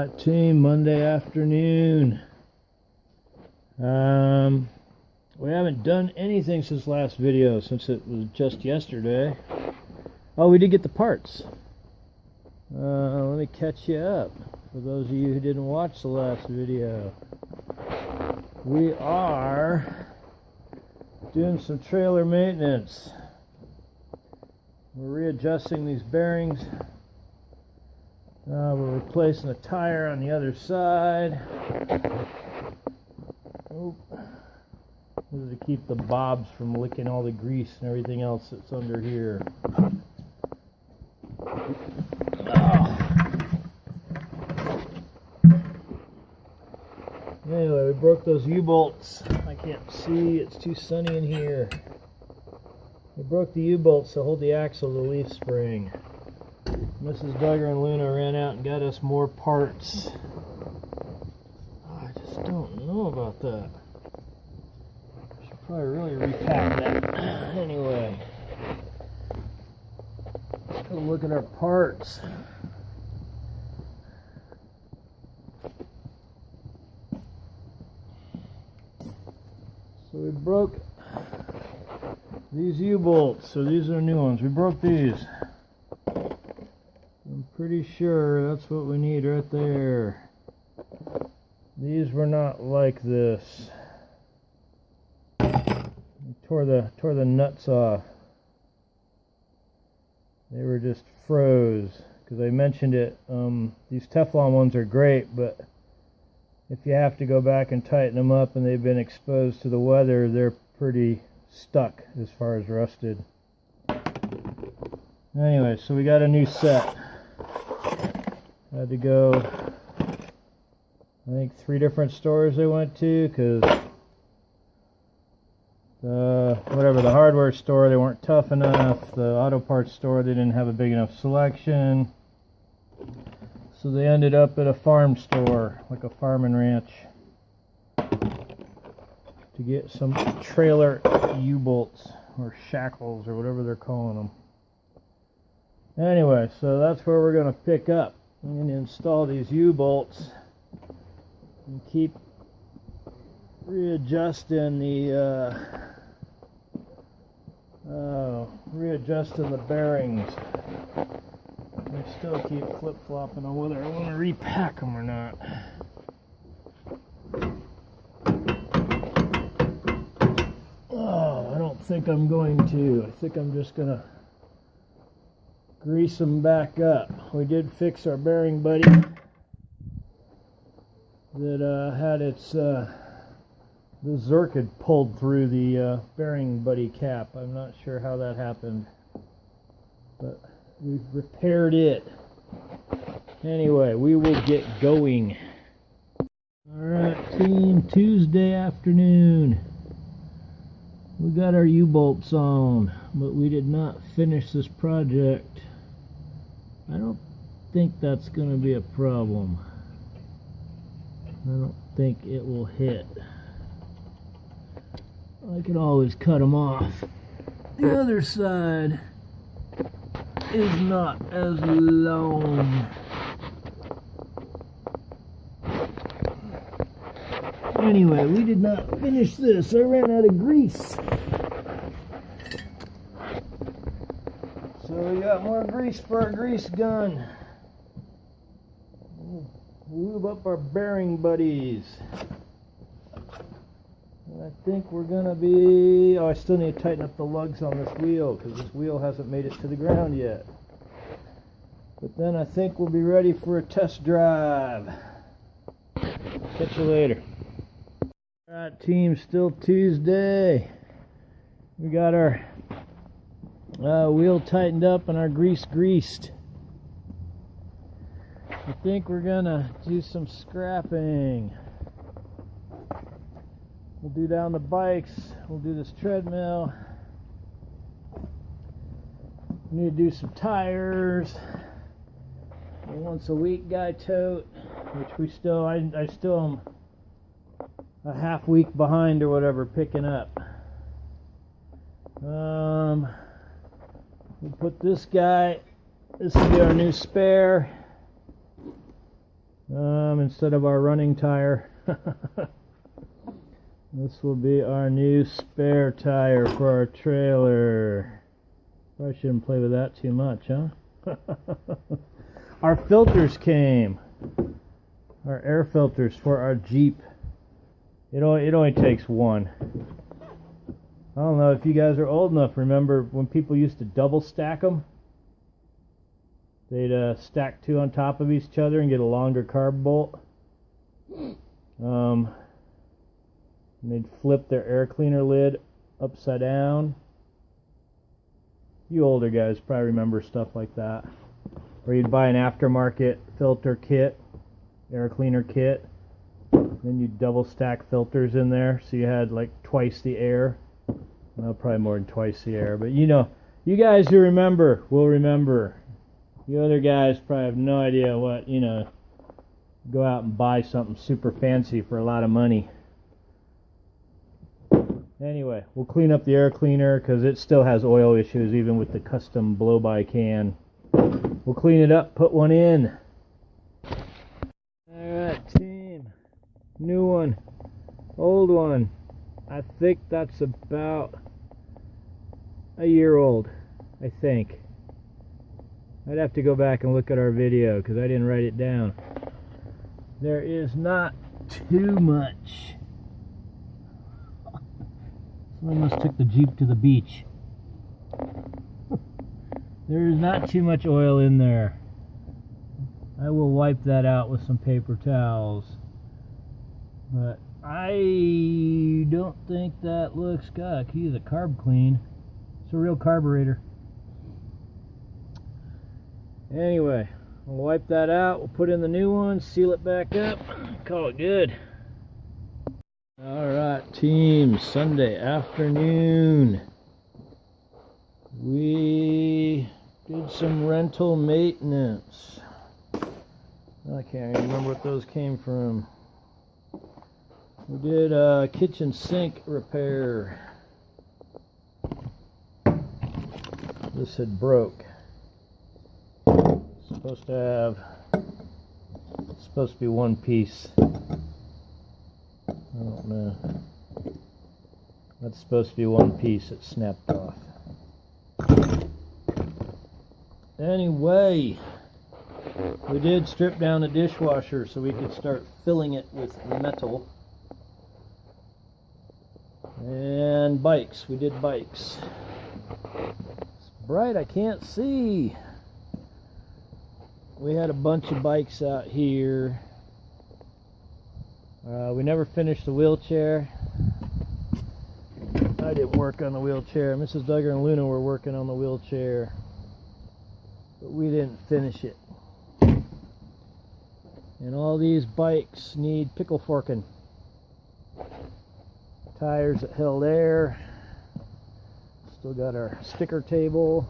Alright team, Monday afternoon. We haven't done anything since last video, since it was just yesterday. Oh, we did get the parts. Let me catch you up for those of you who didn't watch the last video. We are doing some trailer maintenance. We're readjusting these bearings. We're replacing a tire on the other side. Oop. This is to keep the bobs from licking all the grease and everything else that's under here. Anyway, we broke those U-bolts. I can't see, it's too sunny in here. We broke the U-bolts to hold the axle of the leaf spring. Mrs. Duggar and Luna ran out and got us more parts. I just don't know about that. Should probably really repack that. Anyway, let's go look at our parts. So we broke these U-bolts, so these are new ones. We broke these. I'm pretty sure that's what we need right there. These were not like this. We tore the nuts off. They were just froze, because I mentioned it. These Teflon ones are great, but if you have to go back and tighten them up and they've been exposed to the weather, they're pretty stuck as far as rusted. Anyway, so we got a new set. Had to go, I think 3 different stores they went to, because the hardware store, they weren't tough enough. The auto parts store, they didn't have a big enough selection. So they ended up at a farm store, like a farm and ranch, to get some trailer U-bolts, or shackles, or whatever they're calling them. Anyway, so that's where we're going to pick up. I'm going to install these U-bolts and keep readjusting the bearings. I still keep flip-flopping on whether I want to repack them or not. Oh, I don't think I'm going to. I think I'm just going to grease them back up. We did fix our bearing buddy that had its the Zerk had pulled through the bearing buddy cap. I'm not sure how that happened, but we've repaired it. Anyway, we will get going. Alright team, Tuesday afternoon. We got our U-bolts on, but we did not finish this project. I don't think that's going to be a problem. I don't think it will hit. I can always cut them off. The other side is not as long. Anyway, we did not finish this. I ran out of grease. So we got more grease for our grease gun. We'll lube up our bearing buddies. And I think we're gonna be... Oh, I still need to tighten up the lugs on this wheel, because this wheel hasn't made it to the ground yet. But then I think we'll be ready for a test drive. Catch you later. Alright team, still Tuesday. We got our wheel tightened up and our grease greased. I think we're gonna do some scrapping. We'll do down the bikes, we'll do this treadmill. We need to do some tires. A once a week guy tote, which I still am a half week behind or whatever picking up. We'll put this guy, this will be our new spare. instead of our running tire. This will be our new spare tire for our trailer. Probably shouldn't play with that too much, huh? Our filters came. Our air filters for our Jeep. It only takes one. I don't know if you guys are old enough. Remember when people used to double stack them? They'd stack two on top of each other and get a longer carb bolt. And they'd flip their air cleaner lid upside down. You older guys probably remember stuff like that. Or you'd buy an aftermarket filter kit, air cleaner kit. Then you'd double stack filters in there, so you had like twice the air. Well, probably more than twice the air, but you know, you guys who remember will remember. You other guys probably have no idea what, you know, go out and buy something super fancy for a lot of money. Anyway, we'll clean up the air cleaner because it still has oil issues even with the custom blow-by can. We'll clean it up, put one in. Alright, team. New one. Old one. I think that's about a year old, I think. I'd have to go back and look at our video because I didn't write it down. There is not too much. Someone must took the Jeep to the beach. There is not too much oil in there. I will wipe that out with some paper towels. But I don't think that looks good. He's a carb clean. It's a real carburetor. Anyway, we'll wipe that out. We'll put in the new one, seal it back up, call it good. Alright, team, Sunday afternoon. We did some rental maintenance. I can't even remember what those came from. We did a kitchen sink repair. This had broke. Supposed to be one piece. I don't know. That's supposed to be one piece. It snapped off. Anyway, we did strip down the dishwasher so we could start filling it with metal. And bikes. We did bikes. It's bright. I can't see. We had a bunch of bikes out here. We never finished the wheelchair. I didn't work on the wheelchair. Mrs. Duggar and Luna were working on the wheelchair. But we didn't finish it. And all these bikes need pickle forking. Tires that held air. Still got our sticker table.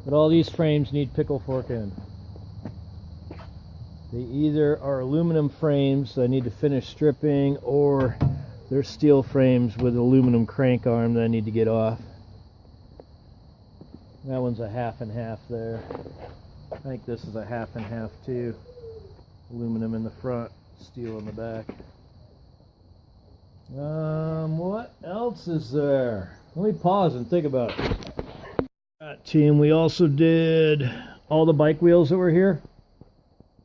But all these frames need pickle forking. They either are aluminum frames that I need to finish stripping, or they're steel frames with aluminum crank arm that I need to get off. That one's a half and half there. I think this is a half and half too. Aluminum in the front, steel in the back. What else is there? Let me pause and think about it. Team, we also did all the bike wheels that were here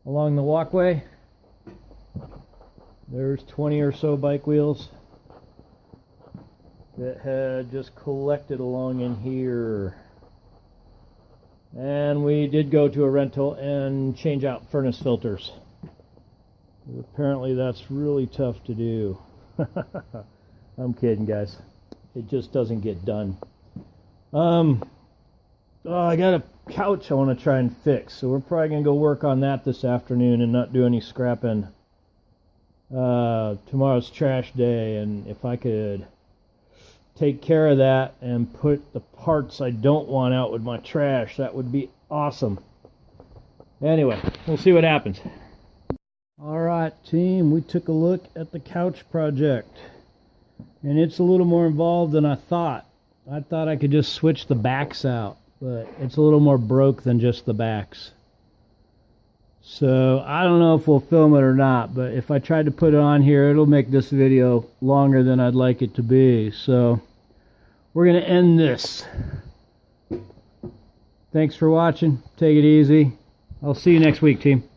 along the walkway. There's 20 or so bike wheels that had just collected along in here. And we did go to a rental and change out furnace filters. Apparently that's really tough to do. I'm kidding, guys. It just doesn't get done. I got a couch I want to try and fix, so we're probably going to go work on that this afternoon and not do any scrapping. Tomorrow's trash day, and if I could take care of that and put the parts I don't want out with my trash, that would be awesome. Anyway, we'll see what happens. Alright, team, we took a look at the couch project, and it's a little more involved than I thought. I thought I could just switch the backs out, but it's a little more broke than just the backs. So I don't know if we'll film it or not, but if I tried to put it on here, it'll make this video longer than I'd like it to be. So we're going to end this. Thanks for watching. Take it easy. I'll see you next week, team.